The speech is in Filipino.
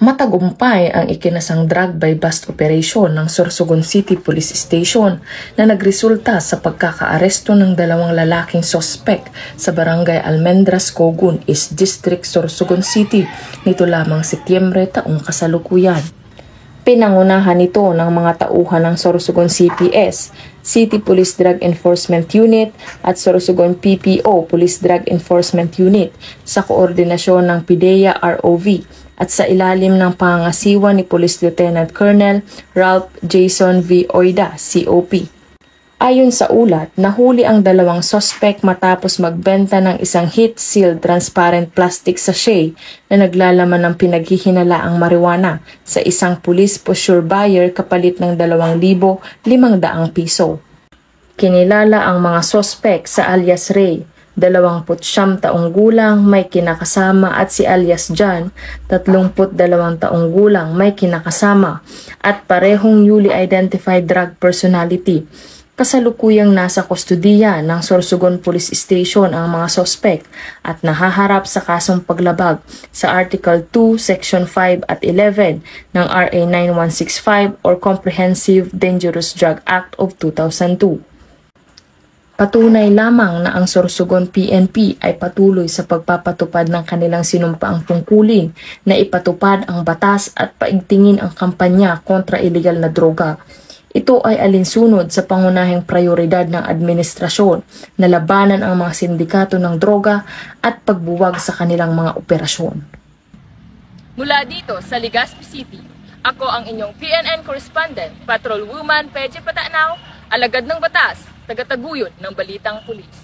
Matagumpay ang ikinasang drug by bust operation ng Sorsogon City Police Station na nagresulta sa pagkakaaresto ng dalawang lalaking sospek sa Barangay Almendras, Cogun, East District, Sorsogon City nito lamang Setyembre taong kasalukuyan. Pinangunahan nito ng mga tauhan ng Sorsogon CPS, City Police Drug Enforcement Unit at Sorsogon PPO Police Drug Enforcement Unit sa koordinasyon ng PIDEA ROV at sa ilalim ng pangangasiwa ni Police Lieutenant Colonel Ralph Jason V. Oida, COP. Ayon sa ulat, nahuli ang dalawang sospek matapos magbenta ng isang heat-sealed transparent plastic sachet na naglalaman ng pinaghihinalaang marijuana sa isang police for sure buyer kapalit ng 2,500 piso. Kinilala ang mga sospek sa alias Ray, 29 taong gulang, may kinakasama, at si alias John, 32 taong gulang, may kinakasama, at parehong newly identified drug personality. Kasalukuyang nasa kustudiya ng Sorsogon Police Station ang mga sospek at nahaharap sa kasong paglabag sa Article 2, Section 5 at 11 ng RA 9165 or Comprehensive Dangerous Drug Act of 2002. Patunay lamang na ang Sorsogon PNP ay patuloy sa pagpapatupad ng kanilang sinumpaang tungkulin na ipatupad ang batas at paigtingin ang kampanya kontra ilegal na droga. Ito ay alinsunod sa pangunahing prioridad ng administrasyon na labanan ang mga sindikato ng droga at pagbuwag sa kanilang mga operasyon. Mula dito sa Legazpi City, ako ang inyong PNN correspondent, Patrolwoman Peche Patanaw, alagad ng batas, tagataguyod ng Balitang Pulis.